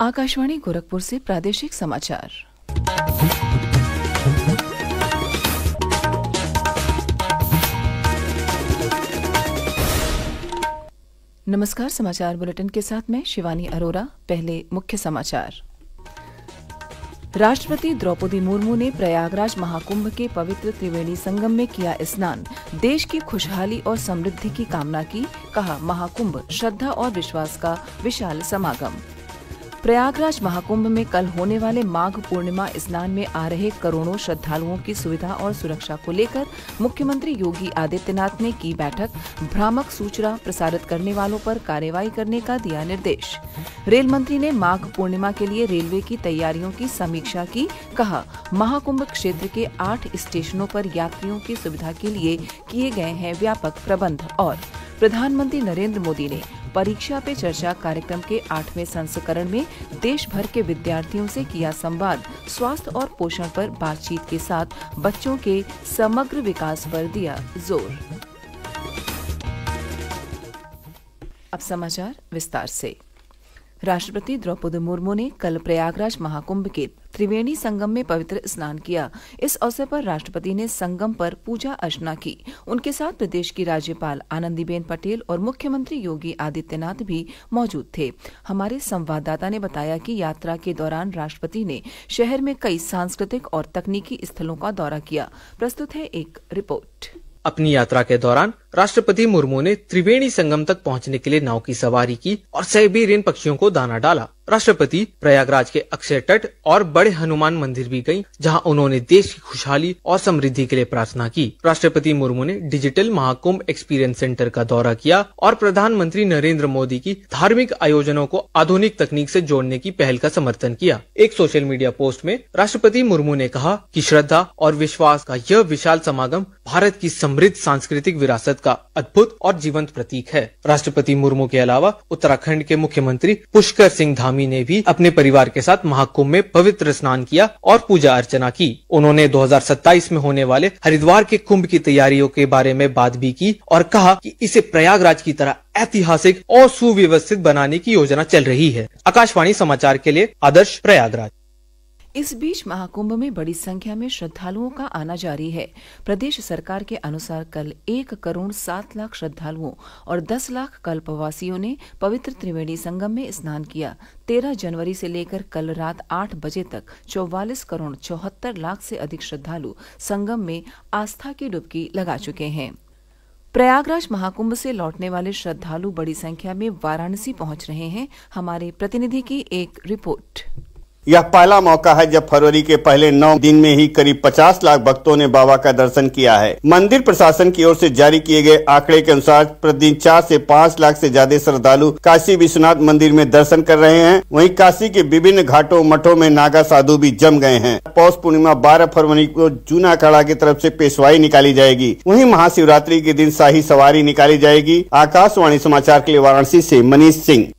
आकाशवाणी गोरखपुर से प्रादेशिक समाचार। नमस्कार। समाचार बुलेटिन के साथ मैं शिवानी अरोरा। पहले मुख्य समाचार। राष्ट्रपति द्रौपदी मुर्मू ने प्रयागराज महाकुंभ के पवित्र त्रिवेणी संगम में किया स्नान। देश की खुशहाली और समृद्धि की कामना की। कहा, महाकुंभ श्रद्धा और विश्वास का विशाल समागम। प्रयागराज महाकुंभ में कल होने वाले माघ पूर्णिमा स्नान में आ रहे करोड़ों श्रद्धालुओं की सुविधा और सुरक्षा को लेकर मुख्यमंत्री योगी आदित्यनाथ ने की बैठक। भ्रामक सूचना प्रसारित करने वालों पर कार्रवाई करने का दिया निर्देश। रेल मंत्री ने माघ पूर्णिमा के लिए रेलवे की तैयारियों की समीक्षा की। कहा, महाकुंभ क्षेत्र के 8 स्टेशनों पर यात्रियों की सुविधा के लिए किए गए हैं व्यापक प्रबंध। और प्रधानमंत्री नरेंद्र मोदी ने परीक्षा पे चर्चा कार्यक्रम के 8वें संस्करण में देश भर के विद्यार्थियों से किया संवाद। स्वास्थ्य और पोषण पर बातचीत के साथ बच्चों के समग्र विकास पर दिया जोर। अब समाचार विस्तार से। राष्ट्रपति द्रौपदी मुर्मू ने कल प्रयागराज महाकुंभ के त्रिवेणी संगम में पवित्र स्नान किया। इस अवसर पर राष्ट्रपति ने संगम पर पूजा अर्चना की। उनके साथ प्रदेश की राज्यपाल आनंदीबेन पटेल और मुख्यमंत्री योगी आदित्यनाथ भी मौजूद थे। हमारे संवाददाता ने बताया कि यात्रा के दौरान राष्ट्रपति ने शहर में कई सांस्कृतिक और तकनीकी स्थलों का दौरा किया। प्रस्तुत है एक रिपोर्ट। अपनी यात्रा के दौरान राष्ट्रपति मुर्मू ने त्रिवेणी संगम तक पहुंचने के लिए नाव की सवारी की और साइबेरियन पक्षियों को दाना डाला। राष्ट्रपति प्रयागराज के अक्षय तट और बड़े हनुमान मंदिर भी गयी, जहां उन्होंने देश की खुशहाली और समृद्धि के लिए प्रार्थना की। राष्ट्रपति मुर्मू ने डिजिटल महाकुंभ एक्सपीरियंस सेंटर का दौरा किया और प्रधानमंत्री नरेंद्र मोदी की धार्मिक आयोजनों को आधुनिक तकनीक से जोड़ने की पहल का समर्थन किया। एक सोशल मीडिया पोस्ट में राष्ट्रपति मुर्मू ने कहा कि श्रद्धा और विश्वास का यह विशाल समागम भारत की समृद्ध सांस्कृतिक विरासत का अद्भुत और जीवंत प्रतीक है। राष्ट्रपति मुर्मू के अलावा उत्तराखंड के मुख्यमंत्री पुष्कर सिंह धामी ने भी अपने परिवार के साथ महाकुंभ में पवित्र स्नान किया और पूजा अर्चना की। उन्होंने 2027 में होने वाले हरिद्वार के कुंभ की तैयारियों के बारे में बात भी की और कहा कि इसे प्रयागराज की तरह ऐतिहासिक और सुव्यवस्थित बनाने की योजना चल रही है। आकाशवाणी समाचार के लिए आदर्श, प्रयागराज। इस बीच महाकुंभ में बड़ी संख्या में श्रद्धालुओं का आना जारी है। प्रदेश सरकार के अनुसार कल 1,07,00,000 श्रद्धालुओं और 10 लाख कल्पवासियों ने पवित्र त्रिवेणी संगम में स्नान किया। 13 जनवरी से लेकर कल रात 8 बजे तक 44,74,00,000 से अधिक श्रद्धालु संगम में आस्था की डुबकी लगा चुके हैं। प्रयागराज महाकुंभ से लौटने वाले श्रद्धालु बड़ी संख्या में वाराणसी पहुंच रहे हैं। हमारे प्रतिनिधि की एक रिपोर्ट। यह पहला मौका है जब फरवरी के पहले 9 दिन में ही करीब 50 लाख भक्तों ने बाबा का दर्शन किया है। मंदिर प्रशासन की ओर से जारी किए गए आंकड़े के अनुसार प्रतिदिन 4 से 5 लाख से ज्यादा श्रद्धालु काशी विश्वनाथ मंदिर में दर्शन कर रहे हैं। वहीं काशी के विभिन्न घाटों मठों में नागा साधु भी जम गए हैं। पौष पूर्णिमा 12 फरवरी को जूना अखाड़ा की तरफ से पेशवाई निकाली जाएगी। वहीं महाशिवरात्रि के दिन शाही सवारी निकाली जाएगी। आकाशवाणी समाचार के लिए वाराणसी से मनीष सिंह।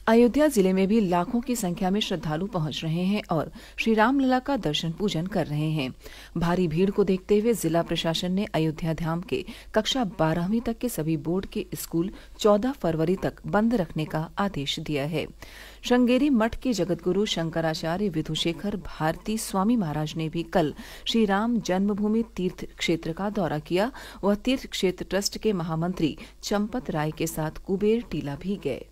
अयोध्या जिले में भी लाखों की संख्या में श्रद्धालु पहुंच रहे हैं और श्री रामलला का दर्शन पूजन कर रहे हैं। भारी भीड़ को देखते हुए जिला प्रशासन ने अयोध्या धाम के कक्षा 12वीं तक के सभी बोर्ड के स्कूल 14 फरवरी तक बंद रखने का आदेश दिया है। श्रृंगेरी मठ के जगतगुरु शंकराचार्य विधुशेखर भारती स्वामी महाराज ने भी कल श्री राम जन्मभूमि तीर्थ क्षेत्र का दौरा किया। वह तीर्थ क्षेत्र ट्रस्ट के महामंत्री चंपत राय के साथ कुबेर टीला भी गए।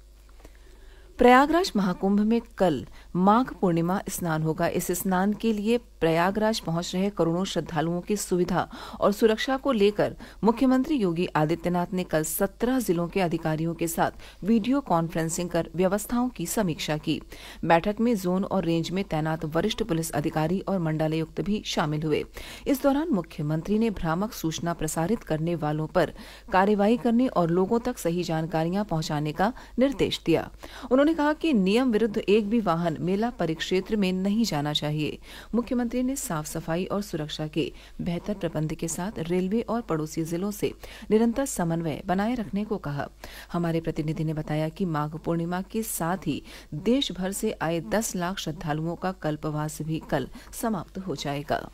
प्रयागराज महाकुंभ में कल माघ पूर्णिमा स्नान होगा। इस स्नान के लिए प्रयागराज पहुंच रहे करोड़ों श्रद्धालुओं की सुविधा और सुरक्षा को लेकर मुख्यमंत्री योगी आदित्यनाथ ने कल 17 जिलों के अधिकारियों के साथ वीडियो कॉन्फ्रेंसिंग कर व्यवस्थाओं की समीक्षा की। बैठक में जोन और रेंज में तैनात वरिष्ठ पुलिस अधिकारी और मंडलायुक्त भी शामिल हुए। इस दौरान मुख्यमंत्री ने भ्रामक सूचना प्रसारित करने वालों पर कार्रवाई करने और लोगों तक सही जानकारियां पहुंचाने का निर्देश दिया। उन्होंने कहा कि नियम विरुद्ध एक भी वाहन मेला परिक्षेत्र में नहीं जाना चाहिए। मुख्यमंत्री ने साफ सफाई और सुरक्षा के बेहतर प्रबंध के साथ रेलवे और पड़ोसी जिलों से निरंतर समन्वय बनाए रखने को कहा। हमारे प्रतिनिधि ने बताया कि माघ पूर्णिमा के साथ ही देश भर से आए 10 लाख श्रद्धालुओं का कल्पवास भी कल समाप्त हो जाएगा।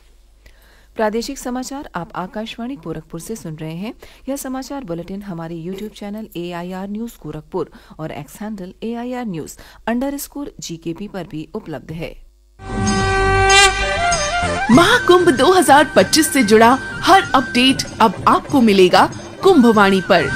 प्रादेशिक समाचार आप आकाशवाणी गोरखपुर से सुन रहे हैं। यह समाचार बुलेटिन हमारे YouTube channel AIR news Gorakhpur और एक्स हैंडल AIR न्यूज_GKP पर भी उपलब्ध है। महाकुंभ 2025 से जुड़ा हर अपडेट अब आपको मिलेगा कुंभवाणी पर।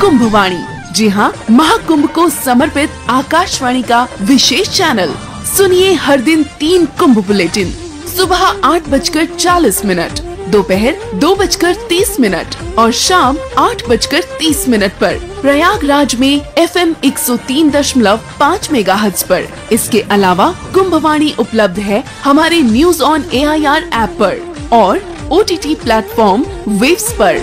कुंभवाणी, जी हाँ, महाकुंभ को समर्पित आकाशवाणी का विशेष चैनल। सुनिए हर दिन 3 कुंभ बुलेटिन, सुबह 8:40, दोपहर 2:30 और शाम 8:30 पर प्रयागराज में FM 103.5 मेगाहर्ट्ज पर। इसके अलावा कुंभवाणी उपलब्ध है हमारे न्यूज ऑन AIR ऐप पर और OTT प्लेटफॉर्म वेव्स पर।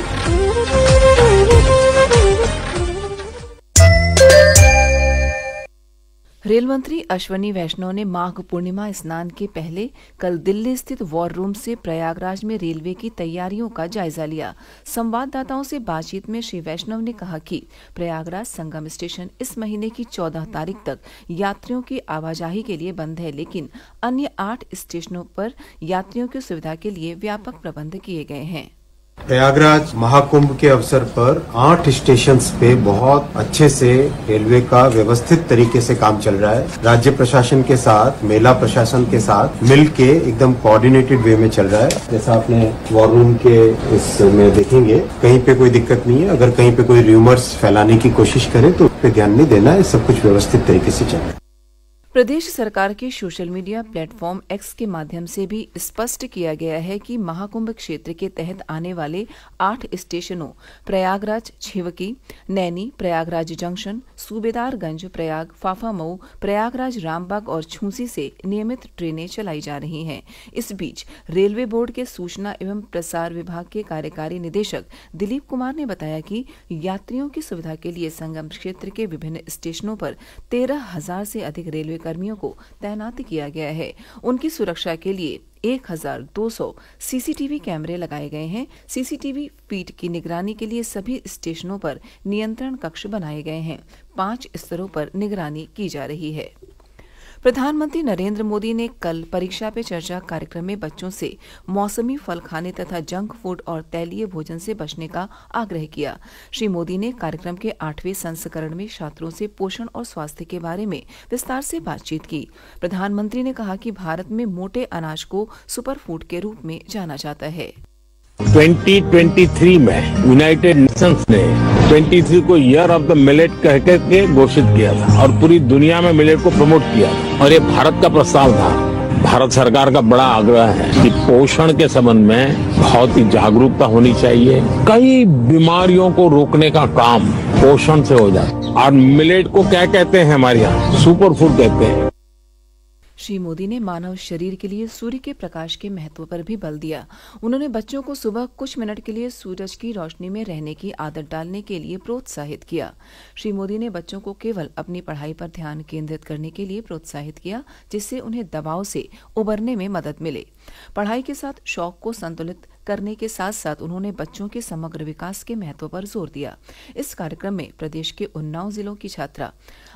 रेल मंत्री अश्वनी वैष्णव ने माघ पूर्णिमा स्नान के पहले कल दिल्ली स्थित वॉर रूम से प्रयागराज में रेलवे की तैयारियों का जायजा लिया। संवाददाताओं से बातचीत में श्री वैष्णव ने कहा कि प्रयागराज संगम स्टेशन इस महीने की 14 तारीख तक यात्रियों की आवाजाही के लिए बंद है, लेकिन अन्य 8 स्टेशनों पर यात्रियों की सुविधा के लिए व्यापक प्रबंध किए गए हैं। प्रयागराज महाकुंभ के अवसर पर 8 स्टेशंस पे बहुत अच्छे से रेलवे का व्यवस्थित तरीके से काम चल रहा है। राज्य प्रशासन के साथ, मेला प्रशासन के साथ मिलके एकदम कोऑर्डिनेटेड वे में चल रहा है। जैसा आपने वॉर रूम के इसमें देखेंगे, कहीं पे कोई दिक्कत नहीं है। अगर कहीं पे कोई र्यूमर्स फैलाने की कोशिश करे तो उस पे ध्यान नहीं देना है। सब कुछ व्यवस्थित तरीके से चल रहा है। प्रदेश सरकार के सोशल मीडिया प्लेटफॉर्म X के माध्यम से भी स्पष्ट किया गया है कि महाकुंभ क्षेत्र के तहत आने वाले 8 स्टेशनों प्रयागराज छिवकी, नैनी, प्रयागराज जंक्शन, सूबेदारगंज, प्रयाग, फाफामऊ, प्रयागराज रामबाग और छूसी से नियमित ट्रेनें चलाई जा रही हैं। इस बीच रेलवे बोर्ड के सूचना एवं प्रसार विभाग के कार्यकारी निदेशक दिलीप कुमार ने बताया कि यात्रियों की सुविधा के लिए संगम क्षेत्र के विभिन्न स्टेशनों पर 13,000 से अधिक रेलवे कर्मियों को तैनात किया गया है। उनकी सुरक्षा के लिए 1,200 CCTV कैमरे लगाए गए हैं। CCTV फीड की निगरानी के लिए सभी स्टेशनों पर नियंत्रण कक्ष बनाए गए हैं। 5 स्तरों पर निगरानी की जा रही है। प्रधानमंत्री नरेंद्र मोदी ने कल परीक्षा पे चर्चा कार्यक्रम में बच्चों से मौसमी फल खाने तथा जंक फूड और तैलीय भोजन से बचने का आग्रह किया। श्री मोदी ने कार्यक्रम के 8वें संस्करण में छात्रों से पोषण और स्वास्थ्य के बारे में विस्तार से बातचीत की। प्रधानमंत्री ने कहा कि भारत में मोटे अनाज को सुपर फूड के रूप में जाना जाता है। 2023 में यूनाइटेड नेशंस ने 23 को ईयर ऑफ द मिलेट कह के घोषित किया था और पूरी दुनिया में मिलेट को प्रमोट किया था और ये भारत का प्रस्ताव था। भारत सरकार का बड़ा आग्रह है कि पोषण के संबंध में बहुत ही जागरूकता होनी चाहिए। कई बीमारियों को रोकने का काम पोषण से हो जाए और मिलेट को क्या कहते हैं हमारे यहाँ, सुपर फूड कहते हैं। श्री मोदी ने मानव शरीर के लिए सूर्य के प्रकाश के महत्व पर भी बल दिया। उन्होंने बच्चों को सुबह कुछ मिनट के लिए सूरज की रोशनी में रहने की आदत डालने के लिए प्रोत्साहित किया। श्री मोदी ने बच्चों को केवल अपनी पढ़ाई पर ध्यान केंद्रित करने के लिए प्रोत्साहित किया, जिससे उन्हें दबाव से उबरने में मदद मिले। पढ़ाई के साथ शौक को संतुलित करने के साथ साथ उन्होंने बच्चों के समग्र विकास के महत्व पर जोर दिया। इस कार्यक्रम में प्रदेश के उन्नाव जिलों की छात्रा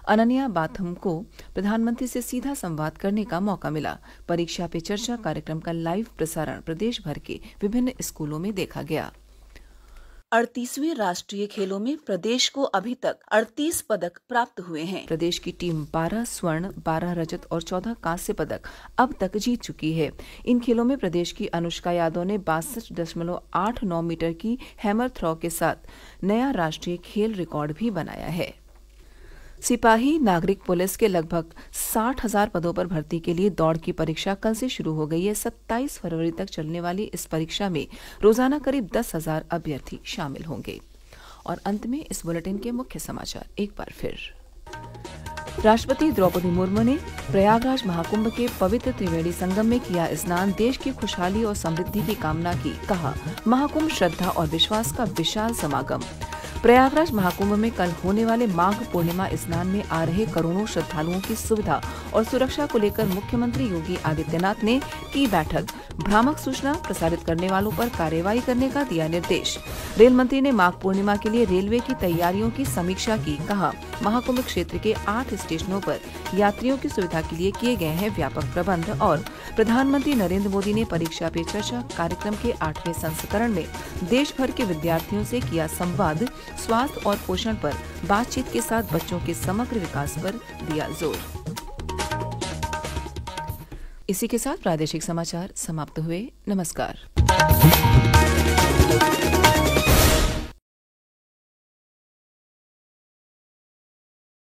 अनन्या बाथम को प्रधानमंत्री से सीधा संवाद करने का मौका मिला। परीक्षा पे चर्चा कार्यक्रम का लाइव प्रसारण प्रदेश भर के विभिन्न स्कूलों में देखा गया। 38वें राष्ट्रीय खेलों में प्रदेश को अभी तक 38 पदक प्राप्त हुए हैं। प्रदेश की टीम 12 स्वर्ण, 12 रजत और 14 कांस्य पदक अब तक जीत चुकी है। इन खेलों में प्रदेश की अनुष्का यादव ने 62.89 मीटर की हैमर थ्रो के साथ नया राष्ट्रीय खेल रिकॉर्ड भी बनाया है। सिपाही नागरिक पुलिस के लगभग 60,000 पदों पर भर्ती के लिए दौड़ की परीक्षा कल से शुरू हो गई है। 27 फरवरी तक चलने वाली इस परीक्षा में रोजाना करीब 10,000 अभ्यर्थी शामिल होंगे। और अंत में इस बुलेटिन के मुख्य समाचार एक बार फिर। राष्ट्रपति द्रौपदी मुर्मू ने प्रयागराज महाकुंभ के पवित्र त्रिवेणी संगम में किया स्नान। देश की खुशहाली और समृद्धि की कामना की। कहा, महाकुंभ श्रद्धा और विश्वास का विशाल समागम। प्रयागराज महाकुंभ में कल होने वाले माघ पूर्णिमा स्नान में आ रहे करोड़ों श्रद्धालुओं की सुविधा और सुरक्षा को लेकर मुख्यमंत्री योगी आदित्यनाथ ने की बैठक। भ्रामक सूचना प्रसारित करने वालों पर कार्रवाई करने का दिया निर्देश। रेल मंत्री ने माघ पूर्णिमा के लिए रेलवे की तैयारियों की समीक्षा की। कहा, महाकुंभ क्षेत्र के 8 स्टेशनों पर यात्रियों की सुविधा के लिए किए गए हैं व्यापक प्रबंध। और प्रधानमंत्री नरेंद्र मोदी ने परीक्षा पे चर्चा कार्यक्रम के 8वें संस्करण में देश भर के विद्यार्थियों से किया संवाद। स्वास्थ्य और पोषण पर बातचीत के साथ बच्चों के समग्र विकास पर दिया जोर। इसी के साथ प्रादेशिक समाचार समाप्त हुए। नमस्कार।